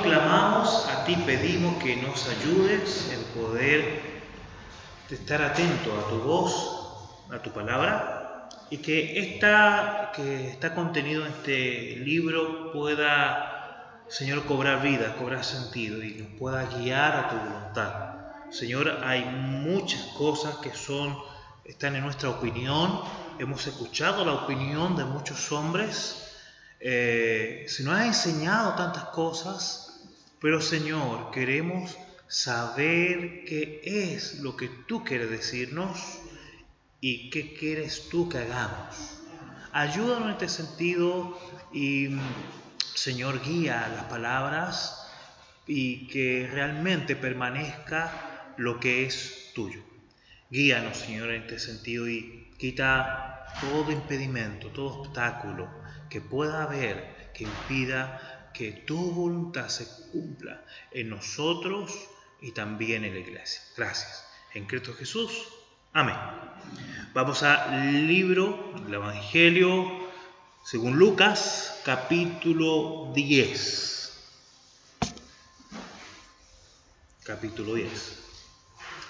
clamamos, a ti pedimos que nos ayudes en poder estar atento a tu voz, a tu palabra, y que está contenido en este libro pueda, Señor, cobrar vida, cobrar sentido y nos pueda guiar a tu voluntad. Señor, hay muchas cosas que están en nuestra opinión. Hemos escuchado la opinión de muchos hombres. Se nos ha enseñado tantas cosas, pero Señor, queremos saber qué es lo que tú quieres decirnos y qué quieres tú que hagamos. Ayúdanos en este sentido y, Señor, guía las palabras y que realmente permanezca lo que es tuyo. Guíanos, Señor, en este sentido y quita todo impedimento, todo obstáculo que pueda haber que impida que tu voluntad se cumpla en nosotros y también en la iglesia. Gracias. En Cristo Jesús. Amén. Vamos al libro del Evangelio según Lucas, capítulo 10. Capítulo 10.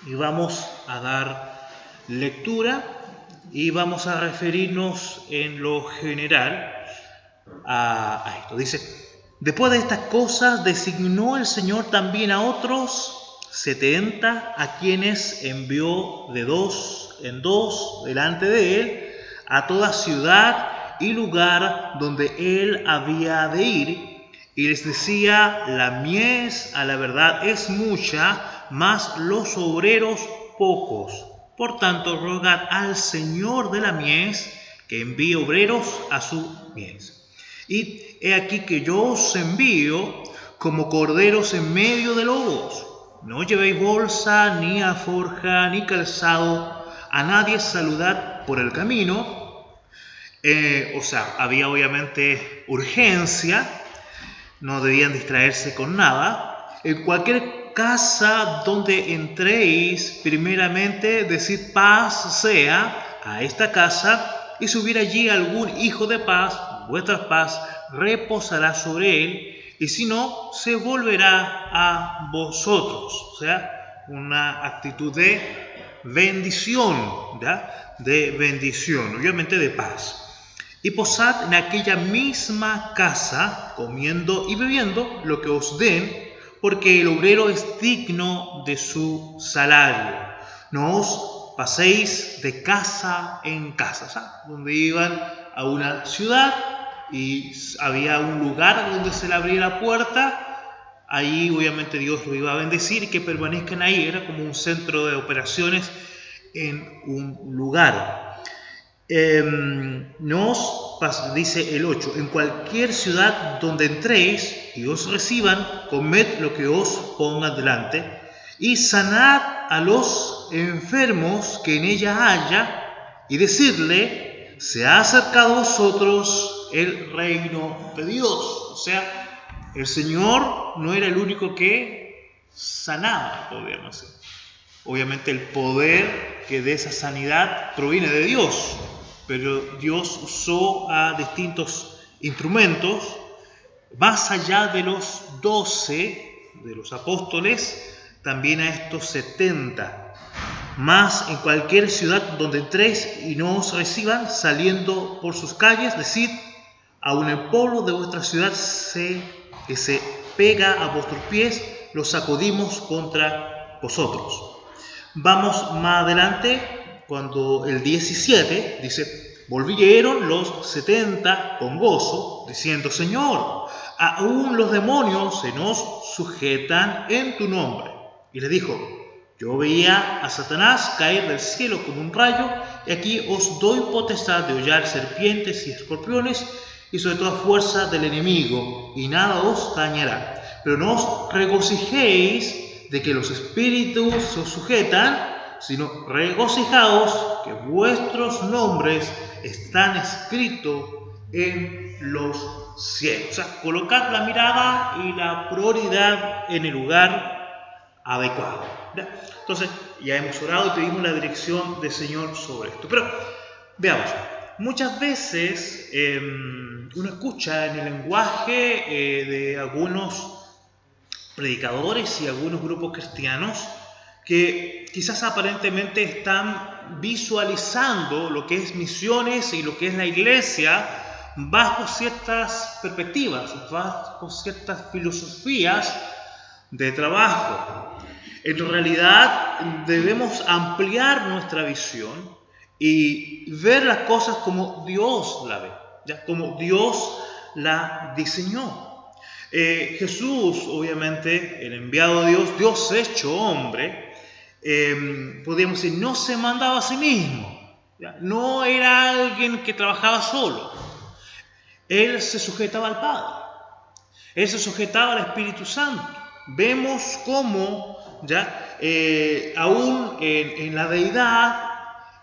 Y vamos a dar lectura y vamos a referirnos en lo general a esto. Dice: después de estas cosas designó el Señor también a otros 70, a quienes envió de dos en dos delante de él a toda ciudad y lugar donde él había de ir, y les decía: la mies a la verdad es mucha, mas los obreros pocos. Por tanto, rogad al Señor de la mies que envíe obreros a su mies. Y he aquí que yo os envío como corderos en medio de lobos. No llevéis bolsa, ni alforja, ni calzado, a nadie saludad por el camino. Había obviamente urgencia, no debían distraerse con nada. En cualquier casa donde entréis, primeramente decid paz sea a esta casa, y si hubiera allí algún hijo de paz, vuestra paz reposará sobre él, y si no, se volverá a vosotros. O sea, una actitud de bendición, ¿ya? De bendición, obviamente de paz. Y posad en aquella misma casa, comiendo y bebiendo lo que os den, porque el obrero es digno de su salario. No os paséis de casa en casa. O sea, donde iban a una ciudad y había un lugar donde se le abría la puerta, ahí obviamente Dios lo iba a bendecir y que permanezcan ahí. Era como un centro de operaciones en un lugar. Dice el 8: en cualquier ciudad donde entréis y os reciban, comed lo que os pongan delante, y sanad a los enfermos que en ella haya, y decidle: se ha acercado a vosotros el reino de Dios. O sea, el Señor no era el único que sanaba, podríamos decir. Obviamente el poder que de esa sanidad proviene de Dios, pero Dios usó a distintos instrumentos, más allá de los 12 de los apóstoles, también a estos 70. Más en cualquier ciudad donde entréis y no os reciban, saliendo por sus calles, decid: aun el polvo de vuestra ciudad que se pega a vuestros pies, lo sacudimos contra vosotros. Vamos más adelante, cuando el 17 dice: volvieron los 70 con gozo, diciendo: Señor, aún los demonios se nos sujetan en tu nombre. Y le dijo: yo veía a Satanás caer del cielo como un rayo, y aquí os doy potestad de hollar serpientes y escorpiones, y sobre toda fuerza del enemigo, y nada os dañará. Pero no os regocijéis de que los espíritus os sujetan, sino regocijaos que vuestros nombres están escritos en los cielos. O sea, colocad la mirada y la prioridad en el lugar adecuado. ¿Ya? Entonces, ya hemos orado y pedimos la dirección del Señor sobre esto. Pero, veamos, muchas veces uno escucha en el lenguaje de algunos predicadores y algunos grupos cristianos que quizás aparentemente están visualizando lo que es misiones y lo que es la iglesia bajo ciertas perspectivas, bajo ciertas filosofías de trabajo. En realidad debemos ampliar nuestra visión y ver las cosas como Dios la ve, ¿ya? Como Dios la diseñó. Jesús, obviamente, el enviado de Dios, Dios hecho hombre, podríamos decir, no se mandaba a sí mismo, ¿ya? No era alguien que trabajaba solo. Él se sujetaba al Padre, Él se sujetaba al Espíritu Santo. Vemos cómo, ¿ya? Aún en la deidad,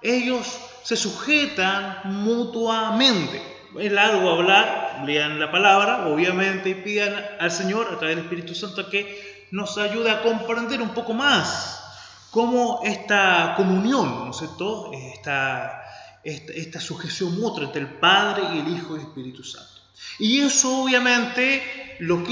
ellos se sujetan mutuamente. Es largo hablar, lean la palabra, obviamente, y pidan al Señor a través del Espíritu Santo que nos ayude a comprender un poco más cómo esta comunión, ¿no es cierto?, esta sujeción mutua entre el Padre y el Hijo y el Espíritu Santo. Y eso obviamente lo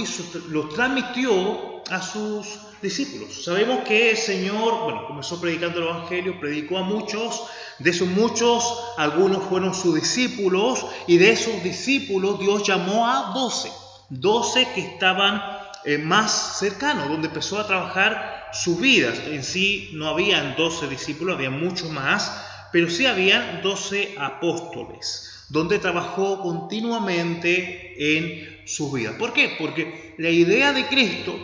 transmitió a sus discípulos. Sabemos que el Señor, comenzó predicando el Evangelio, predicó a muchos, de esos muchos, algunos fueron sus discípulos, y de esos discípulos Dios llamó a 12 que estaban más cercanos, donde empezó a trabajar sus vidas. En sí no habían 12 discípulos, había muchos más, pero sí habían 12 apóstoles, donde trabajó continuamente en su vida. ¿Por qué? Porque la idea de Cristo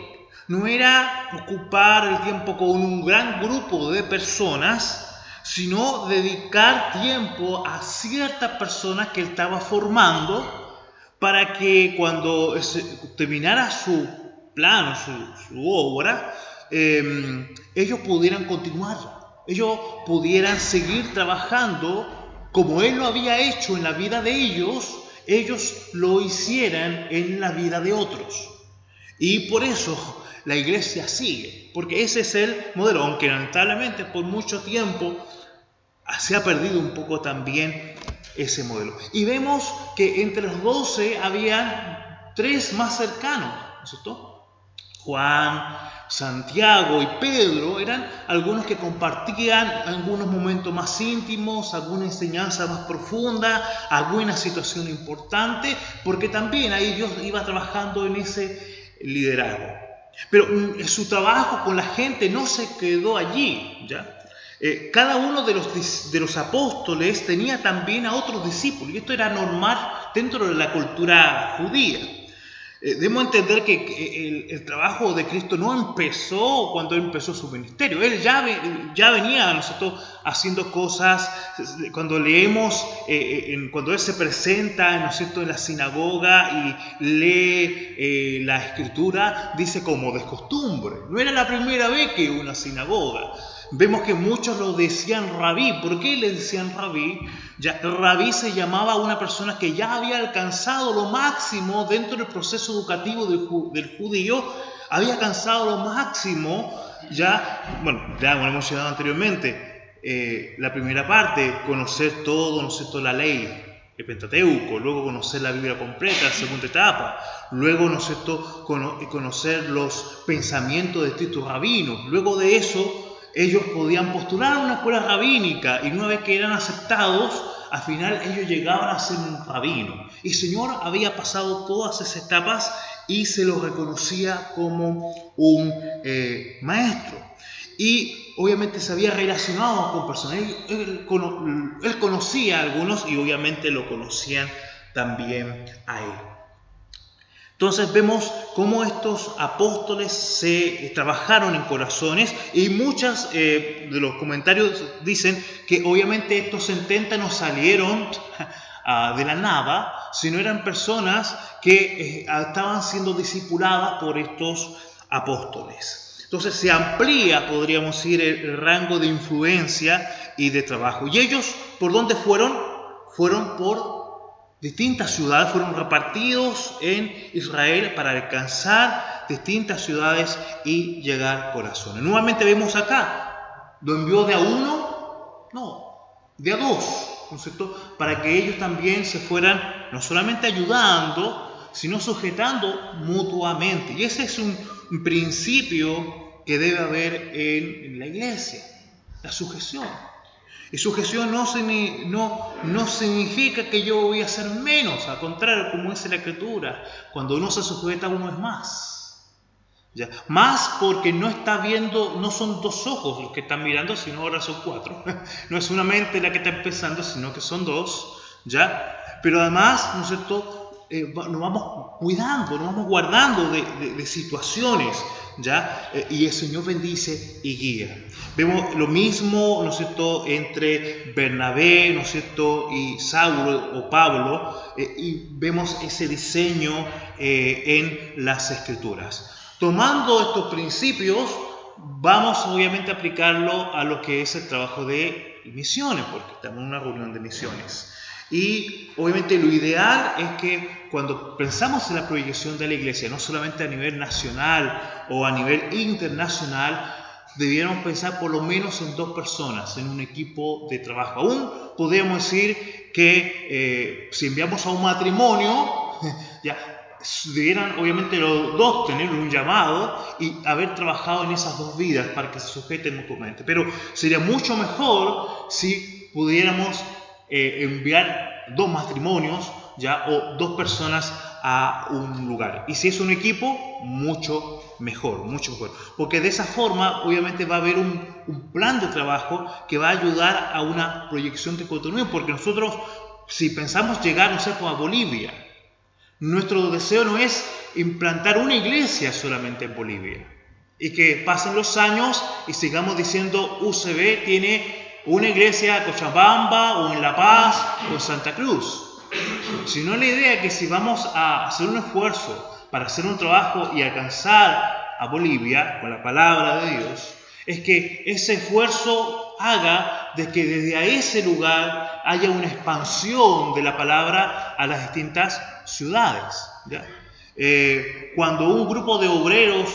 no era ocupar el tiempo con un gran grupo de personas, sino dedicar tiempo a ciertas personas que él estaba formando para que cuando terminara su plan, su obra, ellos pudieran continuar, ellos pudieran seguir trabajando como Él lo había hecho en la vida de ellos lo hicieran en la vida de otros. Y por eso la iglesia sigue, porque ese es el modelo, aunque lamentablemente por mucho tiempo se ha perdido un poco también ese modelo. Y vemos que entre los 12 había 3 más cercanos, ¿no es cierto? Juan, Santiago y Pedro eran algunos que compartían algunos momentos más íntimos, alguna enseñanza más profunda, alguna situación importante, porque también ahí Dios iba trabajando en ese liderazgo. Pero su trabajo con la gente no se quedó allí, ¿ya? Cada uno de los apóstoles tenía también a otros discípulos, y esto era normal dentro de la cultura judía. Debemos entender que el trabajo de Cristo no empezó cuando Él empezó su ministerio. Él ya venía, nosotros haciendo cosas. Cuando leemos, cuando Él se presenta, ¿no es cierto?, en la sinagoga y lee la Escritura, dice como de costumbre. No era la primera vez que iba a una sinagoga. Vemos que muchos lo decían rabí. ¿Por qué le decían rabí? Ya, rabí se llamaba a una persona que ya había alcanzado lo máximo dentro del proceso educativo del judío, había alcanzado lo máximo, ya como hemos mencionado anteriormente, la primera parte, conocer todo, ¿no es cierto?, la ley, el Pentateuco, luego conocer la Biblia completa, la segunda etapa, luego, ¿no es cierto?, conocer los pensamientos de distintos rabinos. Luego de eso, ellos podían postular a una escuela rabínica, y una vez que eran aceptados, al final ellos llegaban a ser un rabino. Y el Señor había pasado todas esas etapas y se lo reconocía como un maestro. Y obviamente se había relacionado con personas. Él conocía a algunos y obviamente lo conocían también a él. Entonces vemos cómo estos apóstoles se trabajaron en corazones, y muchos de los comentarios dicen que obviamente estos 70 no salieron de la nada, sino eran personas que estaban siendo discipuladas por estos apóstoles. Entonces se amplía, podríamos decir, el rango de influencia y de trabajo. ¿Y ellos por dónde fueron? Fueron por distintas ciudades, fueron repartidos en Israel para alcanzar distintas ciudades y llegar a corazones. Nuevamente vemos acá, ¿lo envió de a uno? No, de a 2, ¿no es cierto?, para que ellos también se fueran no solamente ayudando, sino sujetando mutuamente. Y ese es un un principio que debe haber en la iglesia, la sujeción. Y sujeción no significa que yo voy a ser menos, al contrario, como dice la Escritura, cuando uno se sujeta uno es más. ¿Ya? Más porque no está viendo, no son dos ojos los que están mirando, sino ahora son cuatro. No es una mente la que está empezando, sino que son dos. ¿Ya? Pero además, ¿no es cierto?, nos vamos cuidando, nos vamos guardando de situaciones, ¿ya? Y el Señor bendice y guía. Vemos lo mismo, ¿no es cierto?, entre Bernabé, ¿no es cierto?, y Saulo o Pablo, y vemos ese diseño en las Escrituras. Tomando estos principios, vamos obviamente a aplicarlo a lo que es el trabajo de misiones, porque estamos en una reunión de misiones. Y obviamente lo ideal es que cuando pensamos en la proyección de la iglesia, no solamente a nivel nacional o a nivel internacional, debiéramos pensar por lo menos en 2 personas, en un equipo de trabajo. Aún podríamos decir que si enviamos a un matrimonio, ya debieran obviamente los 2 tener un llamado y haber trabajado en esas 2 vidas para que se sujeten mutuamente. Pero sería mucho mejor si pudiéramos enviar 2 matrimonios, ¿ya?, o 2 personas a un lugar. Y si es un equipo, mucho mejor, porque de esa forma obviamente va a haber un plan de trabajo que va a ayudar a una proyección de contenido, porque nosotros, si pensamos llegar, no sé, a Bolivia, nuestro deseo no es implantar una iglesia solamente en Bolivia y que pasen los años y sigamos diciendo UCB tiene una iglesia en Cochabamba o en La Paz o en Santa Cruz, sino la idea es que si vamos a hacer un esfuerzo para hacer un trabajo y alcanzar a Bolivia con la palabra de Dios, es que ese esfuerzo haga de que desde ese lugar haya una expansión de la palabra a las distintas ciudades, ¿ya? Cuando un grupo de obreros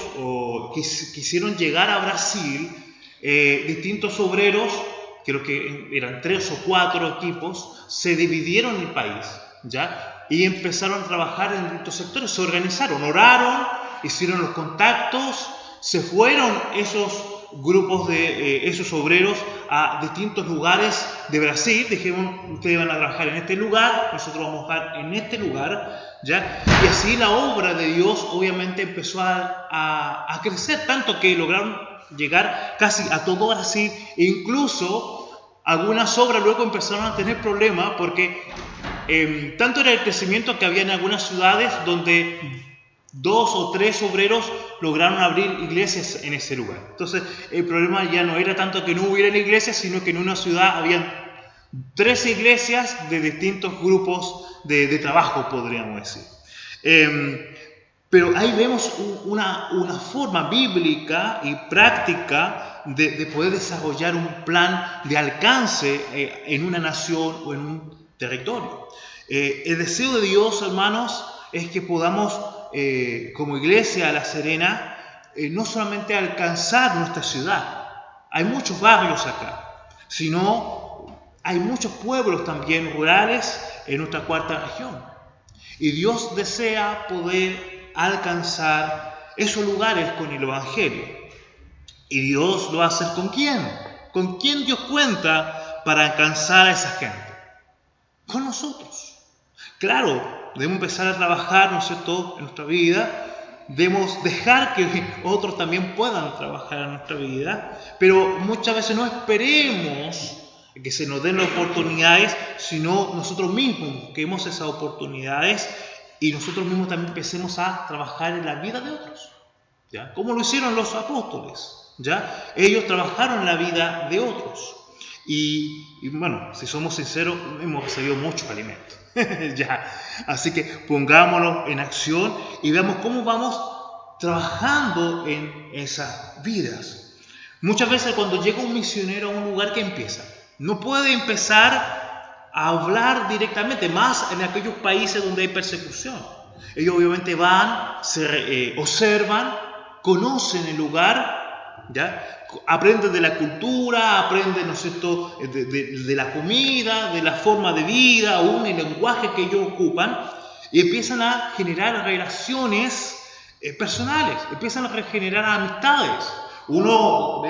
quisieron llegar a Brasil, distintos obreros, creo que eran 3 o 4 equipos, se dividieron el país, ¿ya? Y empezaron a trabajar en distintos sectores, se organizaron, oraron, hicieron los contactos, se fueron esos grupos de esos obreros a distintos lugares de Brasil. Dijeron, ustedes van a trabajar en este lugar, nosotros vamos a estar en este lugar, ¿ya? Y así la obra de Dios obviamente empezó a crecer, tanto que lograron llegar casi a todo Brasil, e incluso algunas obras luego empezaron a tener problemas porque tanto era el crecimiento que había en algunas ciudades donde 2 o 3 obreros lograron abrir iglesias en ese lugar. Entonces el problema ya no era tanto que no hubiera iglesias, sino que en una ciudad habían 3 iglesias de distintos grupos de trabajo, podríamos decir. Pero ahí vemos una forma bíblica y práctica de poder desarrollar un plan de alcance en una nación o en un territorio. El deseo de Dios, hermanos, es que podamos, como iglesia La Serena, no solamente alcanzar nuestra ciudad. Hay muchos barrios acá, sino hay muchos pueblos también rurales en nuestra cuarta región. Y Dios desea poder alcanzar esos lugares con el Evangelio. ¿Y Dios lo va a hacer con quién? ¿Con quién Dios cuenta para alcanzar a esa gente? Con nosotros. Claro, debemos empezar a trabajar, ¿no es cierto?, en nuestra vida. Debemos dejar que otros también puedan trabajar en nuestra vida, pero muchas veces no esperemos que se nos den las oportunidades, sino nosotros mismos busquemos esas oportunidades y nosotros mismos también empecemos a trabajar en la vida de otros, ¿ya? Como lo hicieron los apóstoles, ¿ya? Ellos trabajaron en la vida de otros. Y bueno, si somos sinceros, hemos recibido muchos alimentos. ¿Ya? Así que pongámonos en acción y veamos cómo vamos trabajando en esas vidas. Muchas veces cuando llega un misionero a un lugar, ¿qué empieza? No puede empezar a hablar directamente, más en aquellos países donde hay persecución. Ellos obviamente van, observan, conocen el lugar, ¿ya? Aprenden de la cultura, aprenden, ¿no es cierto?, de la comida, de la forma de vida, aún el lenguaje que ellos ocupan, y empiezan a generar relaciones personales, empiezan a regenerar amistades. Uno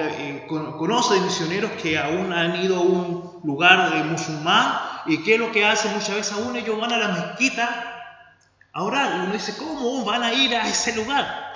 conoce de misioneros que aún han ido a un lugar de musulmán y ¿qué es lo que hacen? Muchas veces aún ellos van a la mezquita a orar. Y uno dice, ¿cómo van a ir a ese lugar?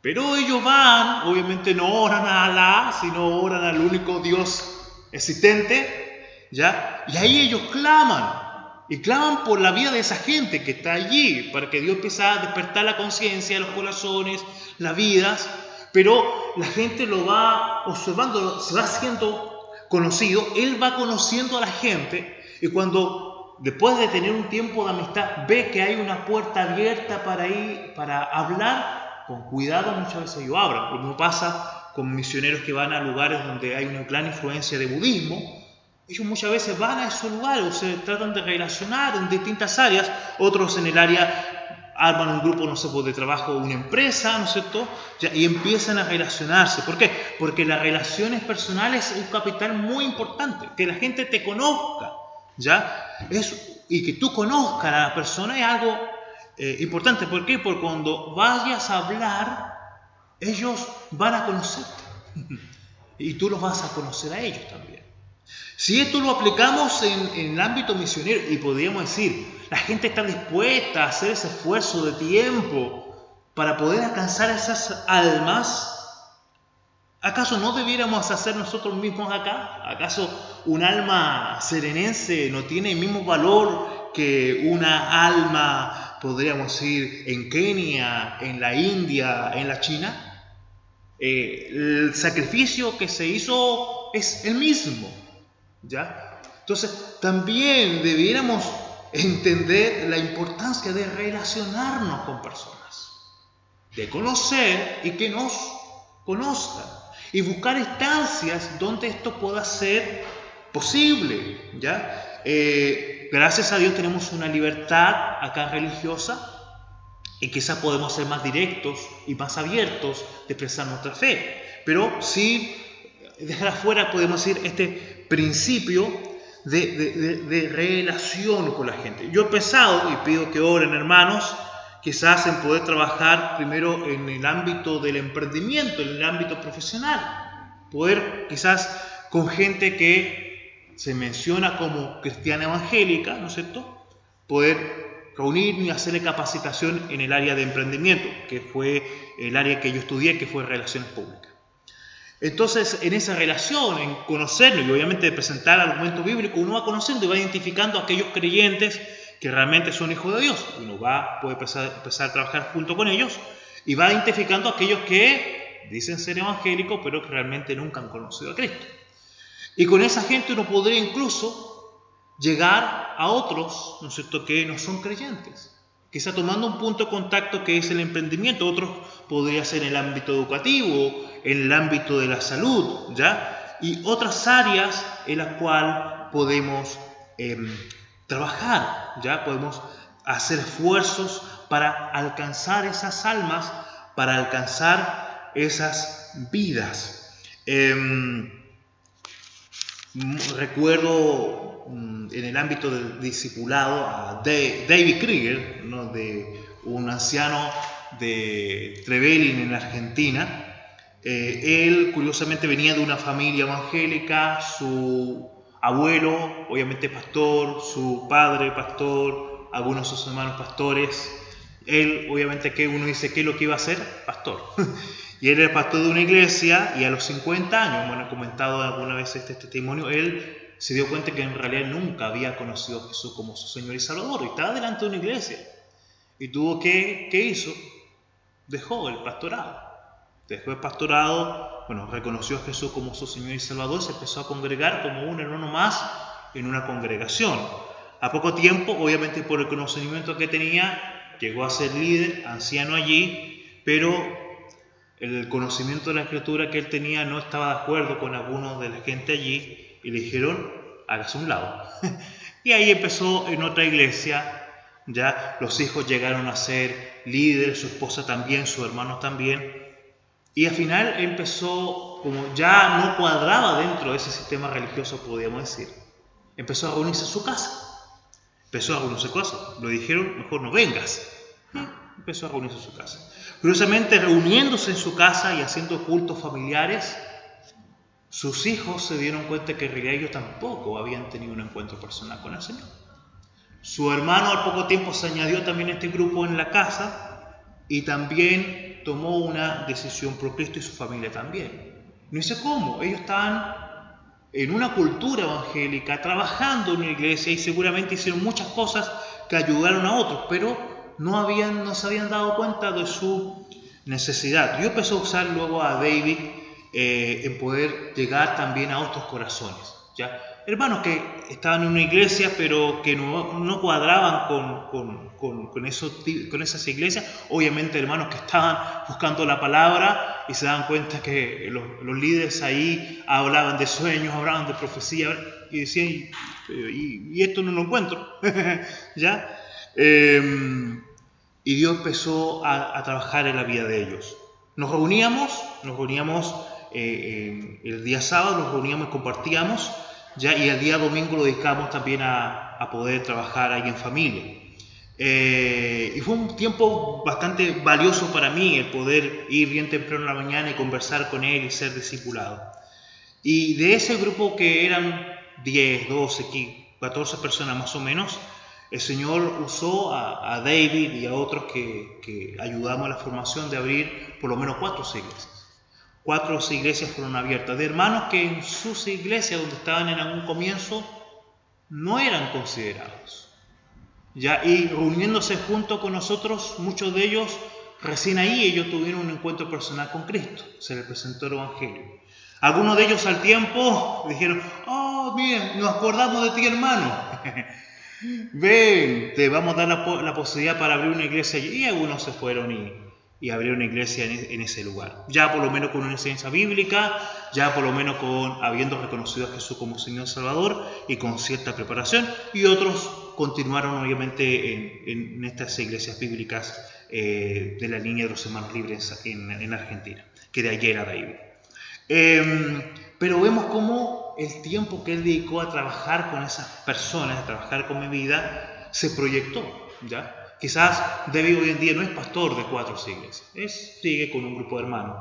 Pero ellos van, obviamente no oran a Alá, sino oran al único Dios existente, ¿ya? Y ahí ellos claman. Y claman por la vida de esa gente que está allí, para que Dios empiece a despertar la conciencia, los corazones, las vidas. Pero la gente lo va observando, se va haciendo conocido, él va conociendo a la gente, y cuando después de tener un tiempo de amistad ve que hay una puerta abierta para ir, para hablar, con cuidado muchas veces ellos abran. Como pasa con misioneros que van a lugares donde hay una gran influencia de budismo. Ellos muchas veces van a esos lugares o se tratan de relacionar en distintas áreas, otros en el área arman un grupo, no sé, de trabajo, una empresa, ¿no es cierto? Y empiezan a relacionarse. ¿Por qué? Porque las relaciones personales es un capital muy importante. Que la gente te conozca, ¿ya? Y que tú conozcas a la persona es algo importante. ¿Por qué? Porque cuando vayas a hablar, ellos van a conocerte. Y tú los vas a conocer a ellos también. Si esto lo aplicamos en el ámbito misionero, y podríamos decir, la gente está dispuesta a hacer ese esfuerzo de tiempo para poder alcanzar esas almas, ¿acaso no debiéramos hacer nosotros mismos acá? ¿Acaso un alma serenense no tiene el mismo valor que una alma, podríamos decir, en Kenia, en la India, en la China? El sacrificio que se hizo es el mismo, ¿ya? Entonces, también debiéramos entender la importancia de relacionarnos con personas, de conocer y que nos conozcan, y buscar instancias donde esto pueda ser posible, ¿ya? Gracias a Dios tenemos una libertad acá religiosa y quizás podemos ser más directos y más abiertos de expresar nuestra fe, pero sí dejar afuera, podemos decir, este principio de relación con la gente. Yo he pensado, y pido que oren, hermanos, quizás en poder trabajar primero en el ámbito del emprendimiento, en el ámbito profesional, poder quizás con gente que se menciona como cristiana evangélica, ¿no es cierto?, poder reunirme y hacerle capacitación en el área de emprendimiento, que fue el área que yo estudié, que fue Relaciones Públicas. Entonces, en esa relación, en conocerlo y obviamente presentar argumentos bíblicos, uno va conociendo y va identificando a aquellos creyentes que realmente son hijos de Dios. Uno puede empezar a trabajar junto con ellos y va identificando a aquellos que dicen ser evangélicos, pero que realmente nunca han conocido a Cristo. Y con esa gente uno podría incluso llegar a otros, ¿no es cierto?, que no son creyentes. Quizá tomando un punto de contacto que es el emprendimiento, otros podría ser en el ámbito educativo, en el ámbito de la salud, ¿ya? Y otras áreas en las cuales podemos trabajar, ¿ya? Podemos hacer esfuerzos para alcanzar esas almas, para alcanzar esas vidas. Recuerdo en el ámbito del discipulado a David Krieger, ¿no?, de un anciano de Trevelin en Argentina. Él curiosamente venía de una familia evangélica, su abuelo obviamente pastor, su padre pastor, algunos de sus hermanos pastores. Él obviamente, que uno dice, ¿qué es lo que iba a hacer? Pastor. Y él era pastor de una iglesia, y a los 50 años, bueno, he comentado alguna vez este testimonio, él se dio cuenta que en realidad nunca había conocido a Jesús como su Señor y Salvador, y estaba delante de una iglesia. Y tuvo ¿qué hizo? Dejó el pastorado. Dejó el pastorado, bueno, reconoció a Jesús como su Señor y Salvador, se empezó a congregar como un hermano más en una congregación. A poco tiempo, obviamente por el conocimiento que tenía, llegó a ser líder, anciano allí, pero el conocimiento de la Escritura que él tenía no estaba de acuerdo con algunos de la gente allí, y le dijeron, hágase un lado. Y ahí empezó en otra iglesia, ya los hijos llegaron a ser líderes, su esposa también, sus hermanos también, y al final empezó, como ya no cuadraba dentro de ese sistema religioso, podríamos decir, empezó a reunirse en su casa, empezó a reunirse cosas, le dijeron, mejor no vengas. empezó a reunirse en su casa. Curiosamente, reuniéndose en su casa y haciendo cultos familiares, sus hijos se dieron cuenta que en realidad ellos tampoco habían tenido un encuentro personal con el Señor. Su hermano al poco tiempo se añadió también a este grupo en la casa y también tomó una decisión por Cristo y su familia también. No sé cómo, ellos estaban en una cultura evangélica, trabajando en una iglesia y seguramente hicieron muchas cosas que ayudaron a otros, pero no se habían dado cuenta de su necesidad. Dios empezó a usar luego a David en poder llegar también a otros corazones, ¿ya? Hermanos que estaban en una iglesia pero que no cuadraban con esas iglesias, obviamente hermanos que estaban buscando la palabra y se daban cuenta que los líderes ahí hablaban de sueños, hablaban de profecía y decían, y esto no lo encuentro, ¿ya? Y Dios empezó a trabajar en la vida de ellos. Nos reuníamos el día sábado, nos reuníamos y compartíamos, ¿ya? Y el día domingo lo dedicamos también a poder trabajar ahí en familia. Y fue un tiempo bastante valioso para mí el poder ir bien temprano en la mañana y conversar con él y ser discipulado. Y de ese grupo que eran 10, 12, 14 personas más o menos, el Señor usó a David y a otros que ayudamos a la formación de abrir por lo menos 4 iglesias. 4 iglesias fueron abiertas, de hermanos que en sus iglesias donde estaban en algún comienzo no eran considerados, ¿ya? Y reuniéndose junto con nosotros, muchos de ellos, recién ahí ellos tuvieron un encuentro personal con Cristo, se les presentó el Evangelio. Algunos de ellos al tiempo dijeron, oh, mira, nos acordamos de ti, hermano. Ven, te vamos a dar la posibilidad para abrir una iglesia allí. Y algunos se fueron y abrieron una iglesia en ese lugar. Ya por lo menos con una enseñanza bíblica, ya por lo menos habiendo reconocido a Jesús como Señor Salvador y con cierta preparación. Y otros continuaron obviamente en estas iglesias bíblicas de la línea de los hermanos libres en Argentina, que de allí era David. Pero vemos cómo el tiempo que él dedicó a trabajar con esas personas, a trabajar con mi vida, se proyectó, ¿ya? Quizás David hoy en día no es pastor de 4 iglesias, sigue con un grupo de hermanos,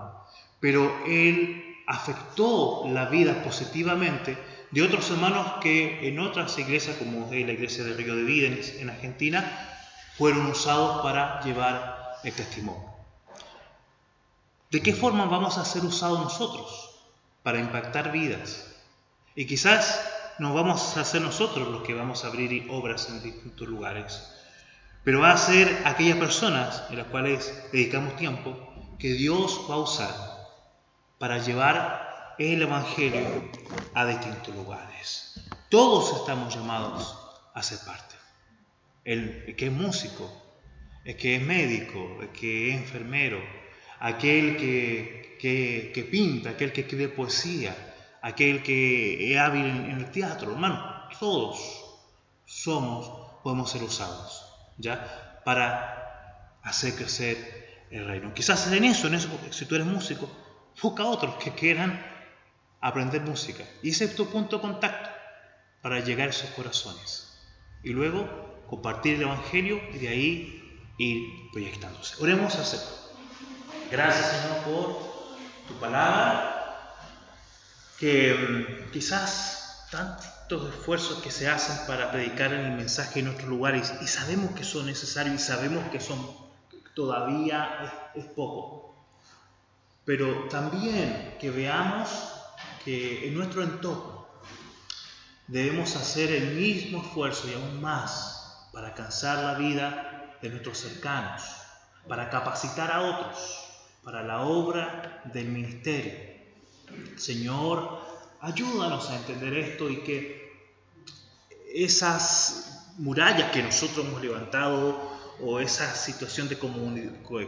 pero él afectó la vida positivamente de otros hermanos que en otras iglesias, como la iglesia de Río de Vida en Argentina, fueron usados para llevar el testimonio. ¿De qué forma vamos a ser usados nosotros para impactar vidas? Y quizás no vamos a ser nosotros los que vamos a abrir obras en distintos lugares, pero va a ser aquellas personas en las cuales dedicamos tiempo que Dios va a usar para llevar el Evangelio a distintos lugares. Todos estamos llamados a ser parte. El que es músico, el que es médico, el que es enfermero, aquel que pinta, aquel que escribe poesía, aquel que es hábil en el teatro, hermano, todos podemos ser usados, ¿ya? Para hacer crecer el reino. Quizás en eso, si tú eres músico, busca a otros que quieran aprender música. Y ese es tu punto de contacto para llegar a esos corazones. Y luego compartir el Evangelio y de ahí ir proyectándose. Oremos a hacer. Gracias, Señor, por tu palabra, que quizás tantos esfuerzos que se hacen para predicar el mensaje en nuestros lugares y sabemos que son necesarios y sabemos que todavía es poco, pero también que veamos que en nuestro entorno debemos hacer el mismo esfuerzo y aún más para alcanzar la vida de nuestros cercanos, para capacitar a otros para la obra del ministerio. Señor, ayúdanos a entender esto y que esas murallas que nosotros hemos levantado o esa situación de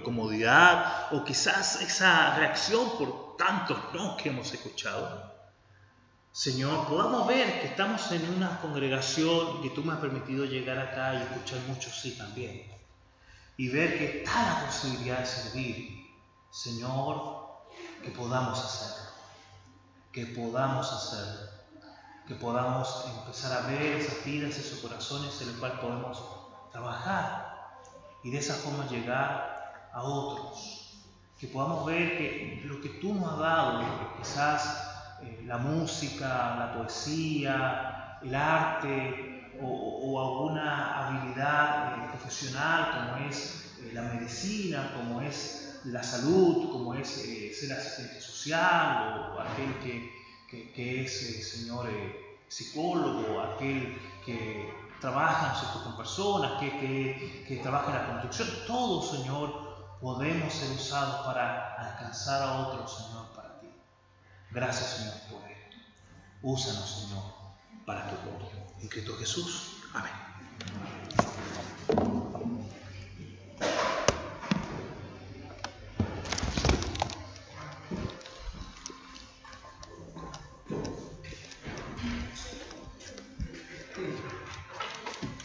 comodidad o quizás esa reacción por tantos no que hemos escuchado, Señor, podamos ver que estamos en una congregación que tú me has permitido llegar acá y escuchar muchos sí también y ver que está la posibilidad de servir. Señor, que podamos hacerlo, que podamos empezar a ver esas vidas, esos corazones en los cuales podemos trabajar y de esa forma llegar a otros. Que podamos ver que lo que tú nos has dado, quizás la música, la poesía, el arte o alguna habilidad profesional como es la medicina, como es la salud, como es ser asistente social o aquel que es, Señor, psicólogo, aquel que trabaja, ¿no es cierto?, con personas, que trabaja en la construcción. Todos, Señor, podemos ser usados para alcanzar a otros, Señor, para ti. Gracias, Señor, por esto. Úsanos, Señor, para tu gloria. En Cristo Jesús. Amén.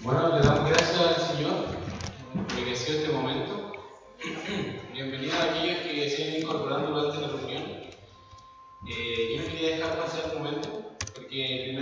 Bueno, le damos gracias al Señor por bendecir este momento. Bienvenidos a aquellos que se han ido incorporando durante la reunión. Yo no quería dejar pasar el momento porque